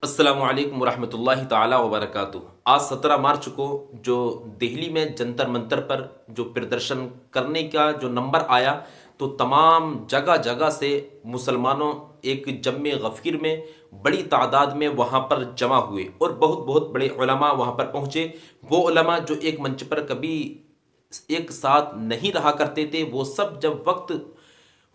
अस्सलामु अलैकुम वरहमतुल्लाहि ताला वबरकातुहू। आज 17 मार्च को जो दिल्ली में जंतर मंतर पर जो प्रदर्शन करने का जो नंबर आया, तो तमाम जगह जगह से मुसलमानों एक जम्मे गफ़ीर में बड़ी तादाद में वहाँ पर जमा हुए और बहुत बहुत बड़े उलमा वहाँ पर पहुँचे। वो उलमा जो एक मंच पर कभी एक साथ नहीं रहा करते थे, वो सब जब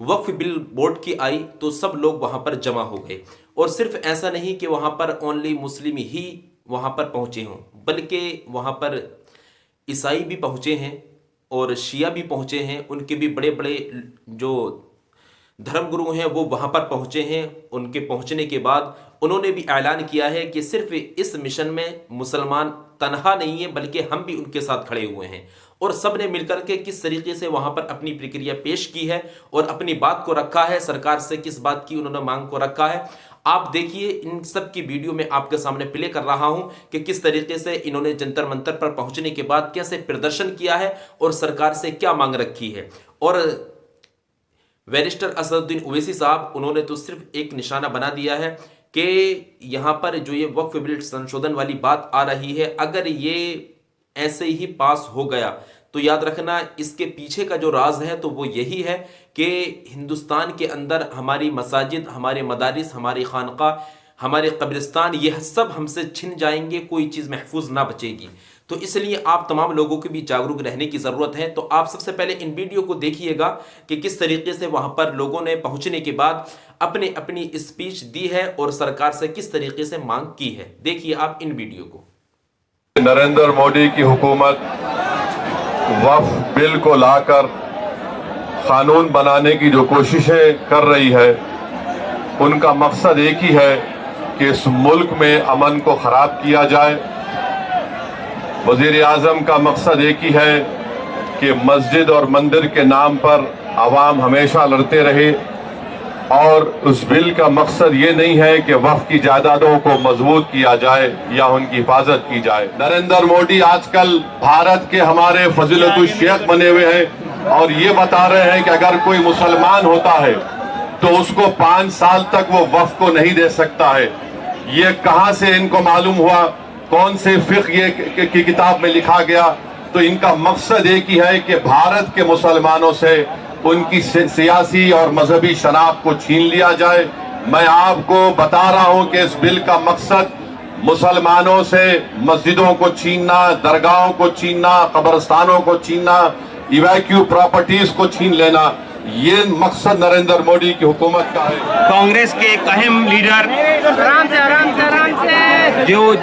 वक्फ बिल बोर्ड की आई तो सब लोग वहाँ पर जमा हो गए। और सिर्फ ऐसा नहीं कि वहाँ पर ओनली मुस्लिम ही वहाँ पर पहुँचे हों, बल्कि वहाँ पर ईसाई भी पहुँचे हैं और शिया भी पहुँचे हैं। उनके भी बड़े बड़े जो धर्मगुरु हैं वो वहाँ पर पहुँचे हैं। उनके पहुँचने के बाद उन्होंने भी ऐलान किया है कि सिर्फ इस मिशन में मुसलमान तनहा नहीं है, बल्कि हम भी उनके साथ खड़े हुए हैं। और सब ने मिलकर के किस तरीके से वहाँ पर अपनी प्रक्रिया पेश की है और अपनी बात को रखा है, सरकार से किस बात की उन्होंने मांग को रखा है, आप देखिए। इन सब की वीडियो में आपके सामने प्ले कर रहा हूं कि किस तरीके से इन्होंने जंतर मंतर पर पहुंचने के बाद कैसे प्रदर्शन किया है और सरकार से क्या मांग रखी है। और बैरिस्टर असदुद्दीन ओवैसी साहब, उन्होंने तो सिर्फ एक निशाना बना दिया है कि यहाँ पर जो ये वक्फ बिल संशोधन वाली बात आ रही है, अगर ये ऐसे ही पास हो गया तो याद रखना इसके पीछे का जो राज है तो वो यही है कि हिंदुस्तान के अंदर हमारी मसाजिद, हमारे मदारिस, हमारी खानका, हमारे कब्रिस्तान, ये सब हमसे छिन जाएंगे, कोई चीज़ महफूज ना बचेगी। तो इसलिए आप तमाम लोगों को भी जागरूक रहने की ज़रूरत है। तो आप सबसे पहले इन वीडियो को देखिएगा कि किस तरीके से वहाँ पर लोगों ने पहुँचने के बाद अपनी स्पीच दी है और सरकार से किस तरीके से मांग की है। देखिए आप इन वीडियो को। नरेंद्र मोदी की हुकूमत वक्फ बिल को लाकर कानून बनाने की जो कोशिशें कर रही है, उनका मकसद एक ही है कि इस मुल्क में अमन को खराब किया जाए। वजीर आजम का मकसद एक ही है कि मस्जिद और मंदिर के नाम पर अवाम हमेशा लड़ते रहे, और उस बिल का मकसद ये नहीं है कि वक्फ की जायदादों को मजबूत किया जाए या उनकी हिफाजत की जाए। नरेंद्र मोदी आजकल भारत के हमारे फजीलतुल शेख बने हुए हैं और ये बता रहे हैं कि अगर कोई मुसलमान होता है तो उसको 5 साल तक वो वक्फ को नहीं दे सकता है। ये कहां से इनको मालूम हुआ, कौन से फिक़्ह की किताब में लिखा गया? तो इनका मकसद एक ही है कि भारत के मुसलमानों से उनकी सियासी और मजहबी शनाख्त को छीन लिया जाए। मैं आपको बता रहा हूं कि इस बिल का मकसद मुसलमानों से मस्जिदों को छीनना, दरगाहों को छीनना, कब्रिस्तानों को छीनना, इवैक्यू प्रॉपर्टीज को छीन लेना, ये मकसद नरेंद्र मोदी की हुकूमत का है। कांग्रेस के एक अहम लीडर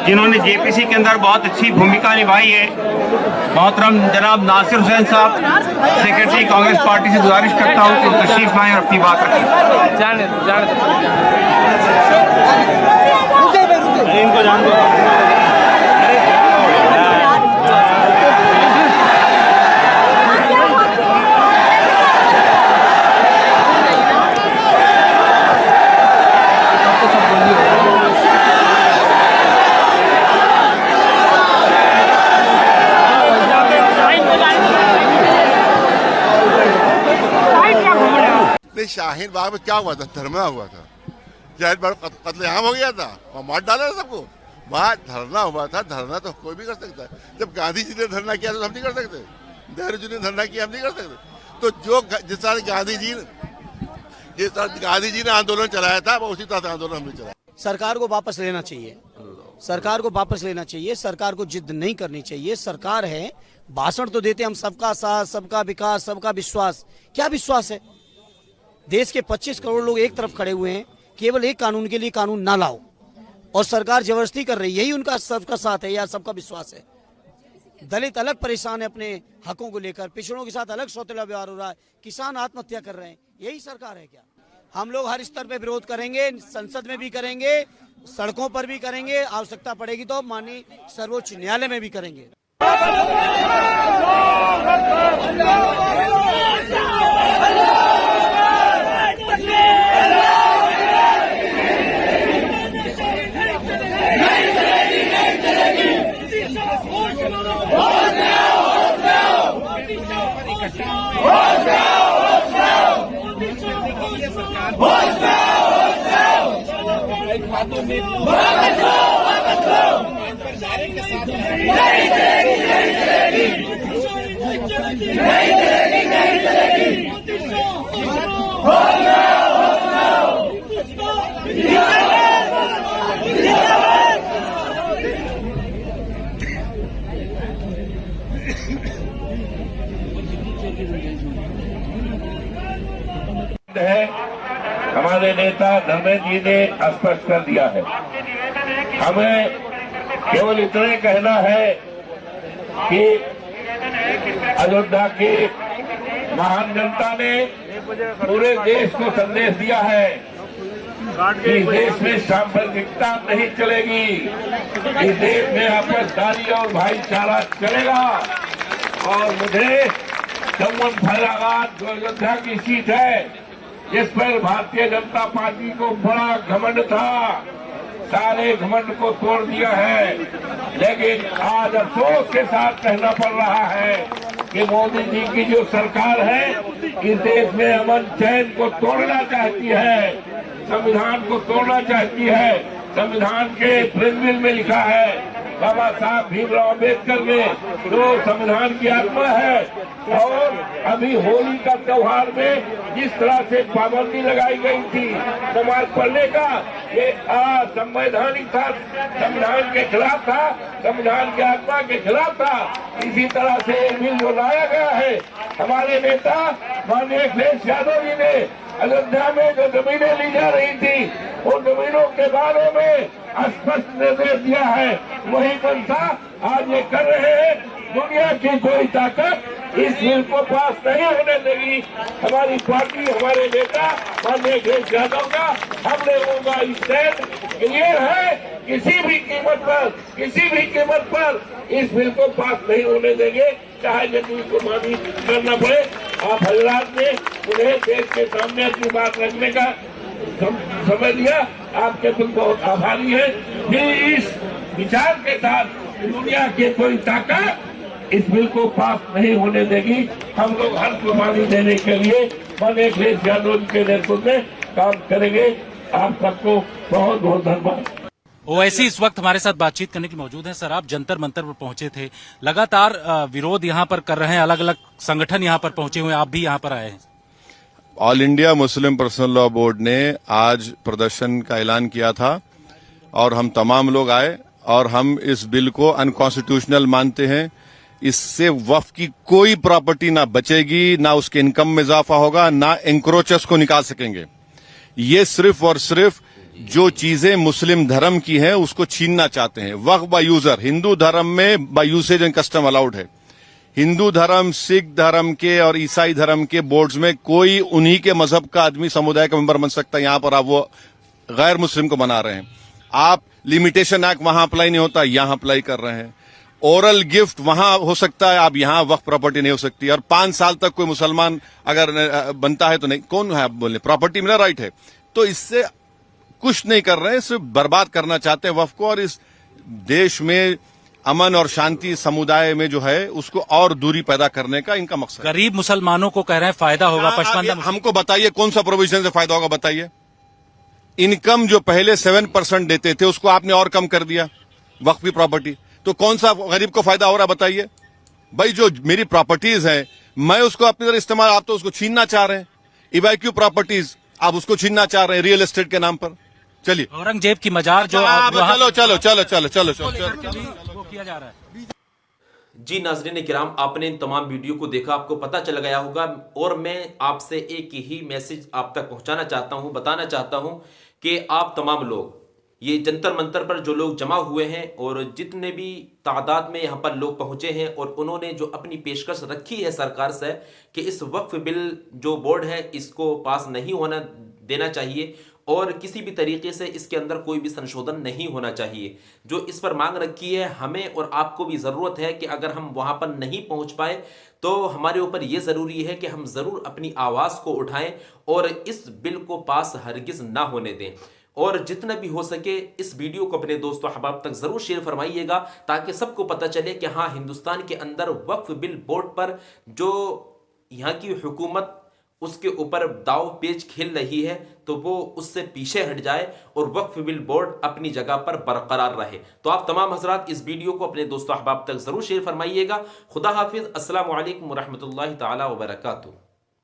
जिन्होंने जेपीसी के अंदर बहुत अच्छी भूमिका निभाई है, मोहतरम जनाब नासिर हुसैन साहब, सेक्रेटरी कांग्रेस पार्टी से गुजारिश करता हूँ कि तशरीफ लाएं और अपनी बात रखें। शाहीन बाग में क्या हुआ था? धरना हुआ था, शायद कत्लेआम हो गया था और मार डाला सबको। वहाँ धरना हुआ था। धरना तो कोई भी कर सकता है। जब गांधी जी ने धरना किया तो हम नहीं कर सकते? नेहरू जी ने धरना किया, हम नहीं कर सकते? तो जो जिस तरह गांधी जी ने आंदोलन चलाया था, वो उसी तरह से आंदोलन हमने चलाया। सरकार को वापस लेना चाहिए, सरकार को वापस लेना चाहिए, सरकार को जिद नहीं करनी चाहिए। सरकार है, भाषण तो देते हम सबका साथ, सबका विकास, सबका विश्वास। क्या विश्वास है? देश के 25 करोड़ लोग एक तरफ खड़े हुए हैं, केवल एक कानून के लिए कानून ना लाओ, और सरकार जबरदस्ती कर रही है। यही उनका सबका साथ है या सबका विश्वास है? दलित अलग परेशान है अपने हकों को लेकर, पिछड़ों के साथ अलग सौतेला व्यवहार हो रहा है, किसान आत्महत्या कर रहे हैं। यही सरकार है क्या? हम लोग हर स्तर पे विरोध करेंगे, संसद में भी करेंगे, सड़कों पर भी करेंगे, आवश्यकता पड़ेगी तो माननीय सर्वोच्च न्यायालय में भी करेंगे। सरकार है हमारे नेता धर्मेंद्र जी ने स्पष्ट कर दिया है। हमें केवल इतना ही कहना है कि अयोध्या की महान जनता ने पूरे देश को संदेश दिया है कि इस देश में सांप्रदायिकता नहीं चलेगी, इस देश में आपसदारी और भाईचारा चलेगा। और मुझे चौवन फैलाबाद जो अयोध्या की सीट है, जिस पर भारतीय जनता पार्टी को बड़ा घमंड था, सारे घमंड को तोड़ दिया है। लेकिन आज अफसोस के साथ कहना पड़ रहा है कि मोदी जी की जो सरकार है इस देश में अमन चैन को तोड़ना चाहती है, संविधान को तोड़ना चाहती है। संविधान के प्रिंसिपल में लिखा है, बाबा साहब भीमराव अम्बेडकर ने जो संविधान की आत्मा है। और अभी होली का त्योहार में जिस तरह से पाबंदी लगाई गई थी नमाज पढ़ने का, ये असंवैधानिक था, संविधान के खिलाफ था, संविधान की आत्मा के खिलाफ था। इसी तरह से बिल जो लाया गया है, हमारे नेता माननीय अखिलेश यादव जी ने अयोध्या में जो जमीनें ली जा रही थी उन जमीनों के बारे में स्पष्ट निर्देश दिया है। वही मनसा आज ये कर रहे हैं। दुनिया की कोई ताकत इस बिल को पास नहीं होने देगी। हमारी पार्टी, हमारे नेता माननीय अखिलेश यादव का, हम लोगों का स्टैंड क्लियर है। किसी भी कीमत पर इस बिल को पास नहीं होने देंगे, चाहे जमीन को मानी करना पड़े। आप हजरात ने उन्हें देश के सामने अपनी बात रखने का समय दिया, आपके तुम बहुत आभारी है। फिर इस विचार के साथ दुनिया की कोई ताकत इस बिल को पास नहीं होने देगी। हम लोग हर कुर्बानी देने के लिए माननीय अखिलेश यादव के नेतृत्व में काम करेंगे। आप सबको बहुत बहुत धन्यवाद। ओवैसी इस वक्त हमारे साथ बातचीत करने के लिए मौजूद हैं। सर, आप जंतर मंतर पर पहुंचे थे, लगातार विरोध यहां पर कर रहे हैं, अलग अलग संगठन यहां पर पहुंचे हुए, आप भी यहां पर आए हैं। All India Muslim personal law board ने आज प्रदर्शन का ऐलान किया था और हम तमाम लोग आए और हम इस बिल को अनकॉन्स्टिट्यूशनल मानते हैं। इससे वक्फ की कोई प्रॉपर्टी ना बचेगी, ना उसके इनकम में इजाफा होगा, ना एंक्रोचर्स को निकाल सकेंगे। ये सिर्फ और सिर्फ जो चीजें मुस्लिम धर्म की हैं उसको छीनना चाहते हैं। वक्फ बाय यूजर, हिंदू धर्म में by usage and custom allowed है। हिंदू धर्म, सिख धर्म के और ईसाई धर्म के बोर्ड्स में कोई उन्हीं के मजहब का आदमी समुदाय का मेंबर बन सकता है। यहां पर आप वो गैर मुस्लिम को बना रहे हैं। आप लिमिटेशन एक्ट वहां अप्लाई नहीं होता, यहां अप्लाई कर रहे हैं। ओरल गिफ्ट वहां हो सकता है, आप यहां वक्फ प्रॉपर्टी नहीं हो सकती। और 5 साल तक कोई मुसलमान अगर बनता है तो नहीं, कौन है आप बोले, प्रॉपर्टी मिला राइट है। तो इससे कुछ नहीं कर रहे हैं, सिर्फ बर्बाद करना चाहते हैं वक्फ को। और इस देश में अमन और शांति समुदाय में जो है उसको और दूरी पैदा करने का इनका मकसद। गरीब मुसलमानों को कह रहे हैं फायदा होगा, पचपन। हमको बताइए कौन सा प्रोविजन से फायदा होगा, बताइए। इनकम जो पहले 7% देते थे उसको आपने और कम कर दिया वक्फ की प्रॉपर्टी, तो कौन सा गरीब को फायदा हो रहा है बताइए। भाई जो मेरी प्रॉपर्टीज है मैं उसको अपनी तरह इस्तेमाल, आप तो उसको छीनना चाह रहे हैं। इवैक्यू प्रॉपर्टीज आप उसको छीनना चाह रहे हैं रियल एस्टेट के नाम पर। चलिए, औरंगजेब की मजार जो चलो किया जा रहा है। जी नाज़रीन किराम, आपने इन तमाम वीडियो को देखा, आपको पता चल गया होगा। और मैं आपसे एक ही मैसेज आप तक पहुंचाना चाहता हूं, बताना चाहता हूं कि आप तमाम लोग ये जंतर मंतर पर जो लोग जमा हुए हैं और जितने भी तादाद में यहाँ पर लोग पहुंचे हैं और उन्होंने जो अपनी पेशकश रखी है सरकार से कि इस वक्फ बिल जो बोर्ड है इसको पास नहीं होना देना चाहिए और किसी भी तरीके से इसके अंदर कोई भी संशोधन नहीं होना चाहिए, जो इस पर मांग रखी है, हमें और आपको भी ज़रूरत है कि अगर हम वहाँ पर नहीं पहुँच पाए तो हमारे ऊपर ये ज़रूरी है कि हम ज़रूर अपनी आवाज़ को उठाएं और इस बिल को पास हरगिज़ ना होने दें। और जितना भी हो सके इस वीडियो को अपने दोस्तों अहबाब तक ज़रूर शेयर फरमाइएगा ताकि सबको पता चले कि हाँ, हिंदुस्तान के अंदर वक्फ बिल बोर्ड पर जो यहाँ की हुकूमत उसके ऊपर दाव पेच खेल रही है तो वो उससे पीछे हट जाए और वक्फ बिल बोर्ड अपनी जगह पर बरकरार रहे। तो आप तमाम हजरात इस वीडियो को अपने दोस्तों अहबाब तक जरूर शेयर फरमाइएगा। खुदा हाफिज। अस्सलामु अलैकुम व रहमतुल्लाहि ताला व बरकातुहू।